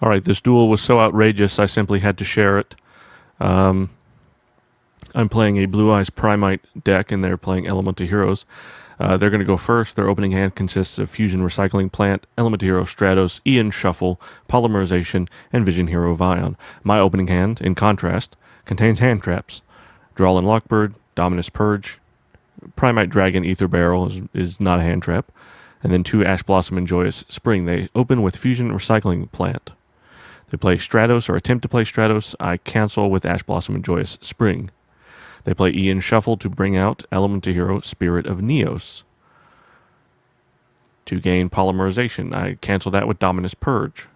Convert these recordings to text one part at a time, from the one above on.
All right, this duel was so outrageous, I simply had to share it. Um, I'm playing a Blue Eyes Primite deck, and they're playing Elemental Heroes. They're going to go first. Their opening hand consists of Fusion Recycling Plant, Elemental Hero Stratos, Ian Shuffle, Polymerization, and Vision Hero Vion. My opening hand, in contrast, contains hand traps. Drawlin Lockbird, Dominus Purge, Primite Dragon Ether Barrel is not a hand trap, and then 2 Ash Blossom and Joyous Spring. They open with Fusion Recycling Plant. They play Stratos or attempt to play Stratos. I cancel with Ash Blossom and Joyous Spring. They play Ian Shuffle to bring out Elemental Hero Spirit of Neos. To gain Polymerization, I cancel that with Dominus Purge.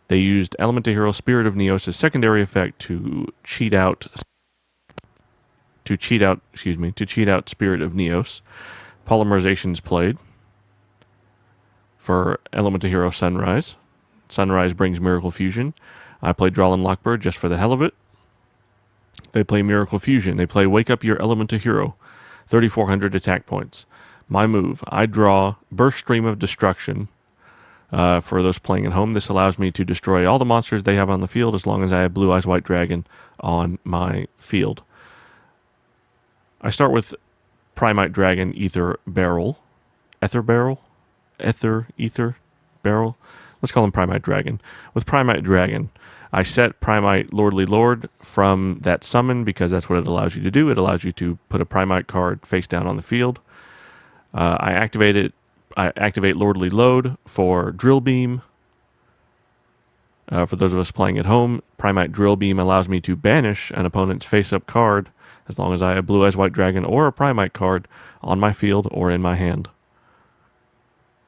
They used Elemental Hero Spirit of Neos as secondary effect to cheat out Spirit of Neos. Polymerization is played for Elemental Hero Sunrise. Sunrise brings Miracle Fusion. I play Drawlin Lockbird just for the hell of it. They play Miracle Fusion. They play Wake Up Your Elemental Hero, 3,400 attack points. My move, I draw Burst Stream of Destruction. For those playing at home, this allows me to destroy all the monsters they have on the field as long as I have Blue Eyes White Dragon on my field. I start with Primite Dragon Ether Barrel. Ether Barrel? Ether Barrel? Let's call him Primite Dragon. With Primite Dragon, I set Primite Lordly Lord from that summon because that's what it allows you to do. It allows you to put a Primite card face down on the field. I activate Lordly Load for Drill Beam. For those of us playing at home, Primite Drill Beam allows me to banish an opponent's face-up card as long as I have Blue Eyes White Dragon or a Primite card on my field or in my hand.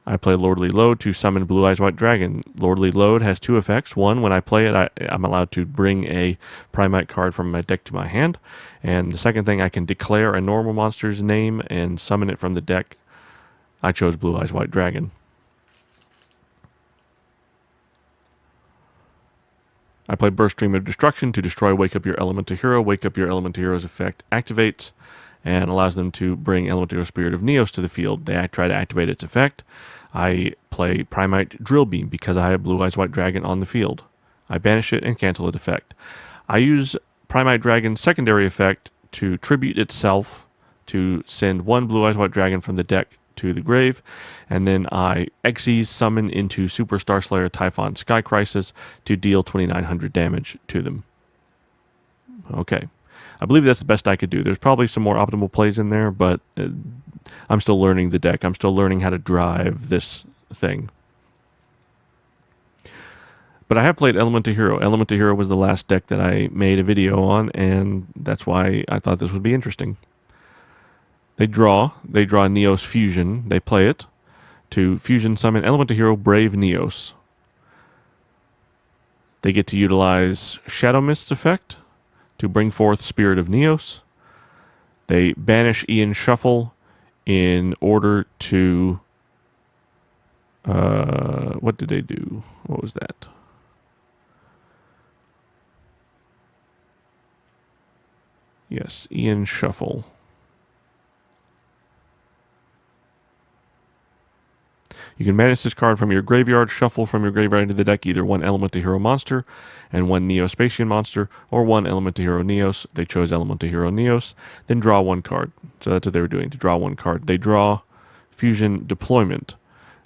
I play Lordly Load to summon Blue Eyes White Dragon. Lordly Load has 2 effects. One, when I play it, I'm allowed to bring a Primite card from my deck to my hand. And the second thing, I can declare a normal monster's name and summon it from the deck. I chose Blue Eyes White Dragon. I play Burst Stream of Destruction to destroy Wake Up Your Elemental Hero. Wake Up Your Elemental Hero's effect activates and allows them to bring Elemental Hero Spirit of Neos to the field. They try to activate its effect. I play Primite Drill Beam because I have Blue Eyes White Dragon on the field. I banish it and cancel its effect. I use Primite Dragon's secondary effect to tribute itself to send 1 Blue Eyes White Dragon from the deck to the grave, and then I Xyz summon into Super Star Slayer Typhon Sky Crisis to deal 2,900 damage to them. Okay. I believe that's the best I could do. There's probably some more optimal plays in there, but I'm still learning the deck. I'm still learning how to drive this thing. But I have played Elemental Hero. Elemental Hero was the last deck that I made a video on, and that's why I thought this would be interesting. They draw Neos Fusion. They play it to Fusion summon Elemental Hero Brave Neos. They get to utilize Shadow Mist's effect to bring forth Spirit of Neos. They banish Ian Shuffle in order to... what did they do? What was that? Yes, Ian Shuffle. You can banish this card from your graveyard, shuffle from your graveyard into the deck either 1 Elemental Hero monster and 1 Neospatian monster, or 1 Elemental Hero Neos. They chose Elemental Hero Neos, then draw 1 card. So that's what they were doing, to draw 1 card. They draw Fusion Deployment.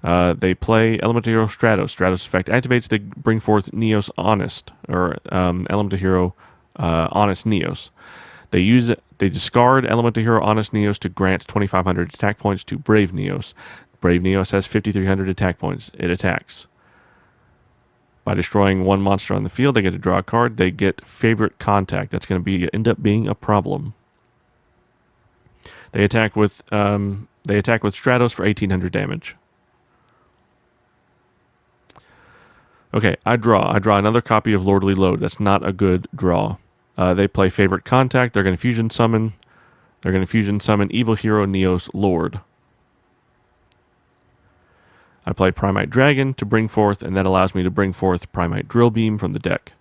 They play Elemental Hero Stratos. Stratos effect activates. They bring forth Neos Honest, or Elemental Hero Honest Neos. They discard Elemental Hero Honest Neos to grant 2,500 attack points to Brave Neos. Brave Neos has 5,300 attack points. It attacks. By destroying 1 monster on the field, they get to draw a card. They get Favorite Contact. That's going to end up being a problem. They attack with Stratos for 1,800 damage. Okay, I draw another copy of Lordly Load. That's not a good draw. They play Favorite Contact. They're going to fusion summon. Evil Hero Neos Lord. I play Primite Dragon to bring forth, and that allows me to bring forth Primite Drill Beam from the deck.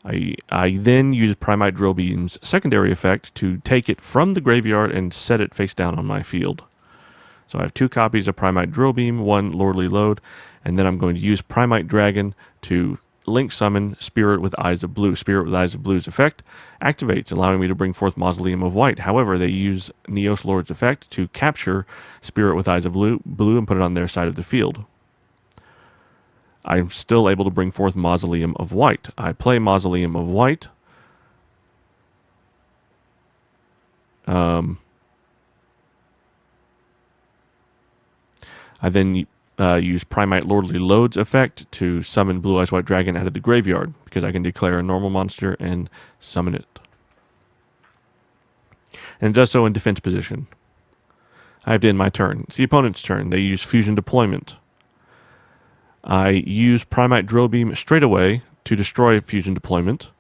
I then use Primite Drill Beam's secondary effect to take it from the graveyard and set it face down on my field. So I have 2 copies of Primite Drill Beam, 1 Lordly Load, and then I'm going to use Primite Dragon to link summon Spirit with Eyes of Blue. Spirit with Eyes of Blue's effect activates, allowing me to bring forth Mausoleum of White. However, they use Neos Lord's effect to capture Spirit with Eyes of Blue and put it on their side of the field. I'm still able to bring forth Mausoleum of White. I play Mausoleum of White. I then use Primite Lordly Load's effect to summon Blue Eyes White Dragon out of the graveyard, because I can declare a normal monster and summon it. And it does so in defense position. I have to end my turn. It's the opponent's turn. They use Fusion Deployment. I use Primite Drill Beam straight away to destroy Fusion Deployment.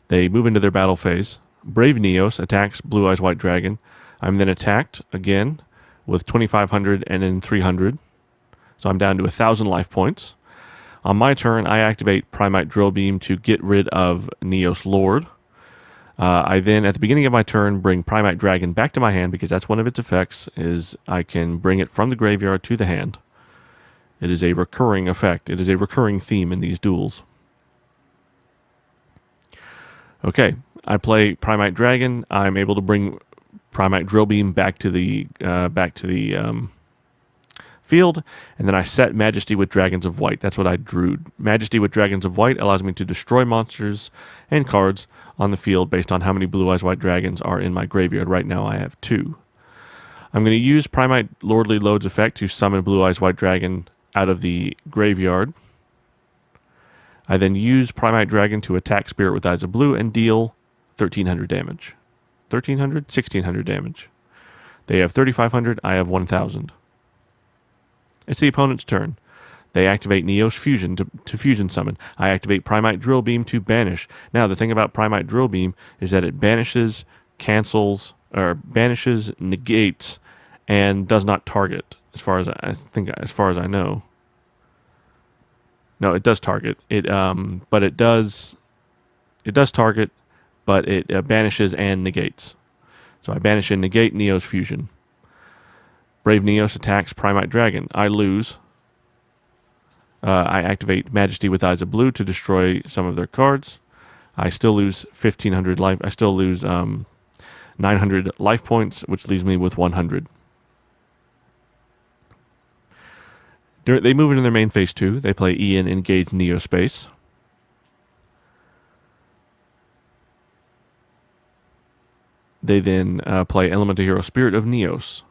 They move into their battle phase. Brave Neos attacks Blue Eyes White Dragon. I'm then attacked again with 2,500 and then 300. So I'm down to 1,000 life points. On my turn, I activate Primite Drill Beam to get rid of Neos Lord. I then, at the beginning of my turn, bring Primite Dragon back to my hand, because that's one of its effects, is I can bring it from the graveyard to the hand. It is a recurring effect. It is a recurring theme in these duels. Okay, I play Primite Dragon. I'm able to bring Primite Drill Beam back to the field, and then I set Majesty with Dragons of White. That's what I drew. Majesty with Dragons of White allows me to destroy monsters and cards on the field based on how many Blue Eyes White Dragons are in my graveyard. Right now I have 2. I'm going to use Primite Lordly Load's effect to summon Blue Eyes White Dragon out of the graveyard. I then use Primite Dragon to attack Spirit with Eyes of Blue and deal 1,300 damage. 1,300? 1,600 damage. They have 3,500. I have 1,000. It's the opponent's turn. They activate Neos Fusion to fusion summon. I activate Primite Drill Beam to banish. Now, the thing about Primite Drill Beam is that it banishes, cancels, or banishes, negates, and does not target. As far as I know. No, it does target. But it does target, but it banishes and negates. So I banish and negate Neos Fusion. Brave Neos attacks Primite Dragon. I lose. I activate Majesty with Eyes of Blue to destroy some of their cards. I still lose 1,500 life. I still lose 900 life points, which leaves me with 100. They move into their main phase 2. They play Ian Engage Neospace. They then play Elemental Hero Spirit of Neos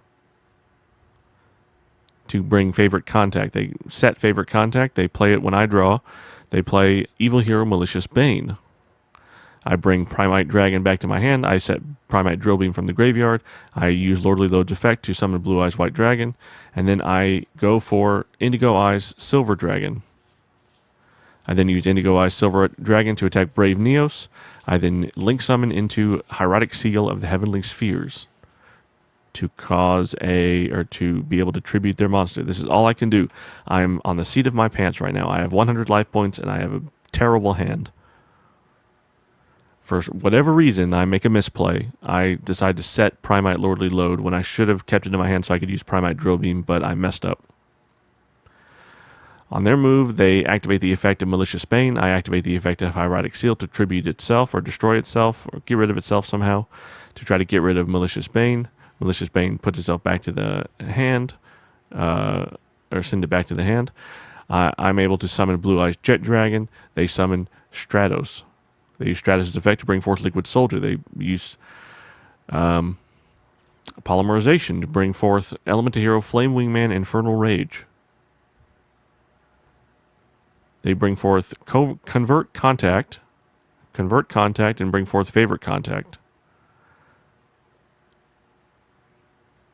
to bring Favorite Contact. They set Favorite Contact. They play it when I draw. They play Evil Hero Malicious Bane. I bring Primite Dragon back to my hand. I set Primite Drill Beam from the graveyard. I use Lordly Load's effect to summon Blue Eyes White Dragon. And then I go for Indigo Eyes Silver Dragon. I then use Indigo Eyes Silver Dragon to attack Brave Neos. I then link summon into Hieratic Seal of the Heavenly Spheres to to be able to tribute their monster. This is all I can do. I'm on the seat of my pants right now. I have 100 life points and I have a terrible hand. For whatever reason, I make a misplay. I decide to set Primite Lordly Load when I should have kept it in my hand so I could use Primite Drill Beam, but I messed up. On their move, they activate the effect of Malicious Bane. I activate the effect of Hieratic Seal to tribute itself or destroy itself or get rid of itself somehow to try to get rid of Malicious Bane. Malicious Bane puts itself back to the hand, or send it back to the hand. I'm able to summon Blue Eyes Jet Dragon. They summon Stratos. They use Stratos' effect to bring forth Liquid Soldier. They use Polymerization to bring forth Elemental Hero Flame Wingman Infernal Rage. They bring forth Convert Contact, and bring forth Favorite Contact.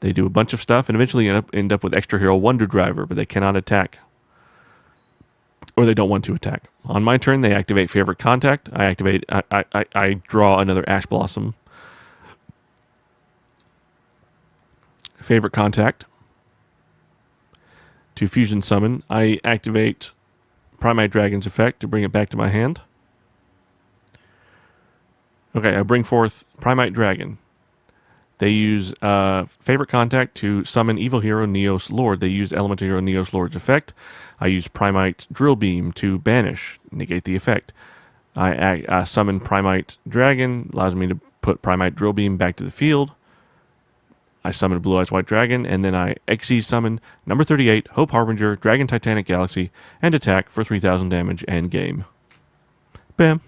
They do a bunch of stuff and eventually end up with Extra Hero Wonder Driver, but they cannot attack. Or they don't want to attack. On my turn, they activate Favorite Contact. I draw another Ash Blossom. Favorite Contact. To fusion summon, I activate Primite Dragon's effect to bring it back to my hand. Okay, I bring forth Primite Dragon. They use favorite contact to summon evil hero Neos Lord. They use elemental hero Neos Lord's effect. I use Primite Drill Beam to banish, negate the effect. I summon Primite Dragon, allows me to put Primite Drill Beam back to the field. I summon a Blue Eyes White Dragon, and then I Xyz summon number 38, Hope Harbinger, Dragon Titanic Galaxy, and attack for 3,000 damage and game. Bam.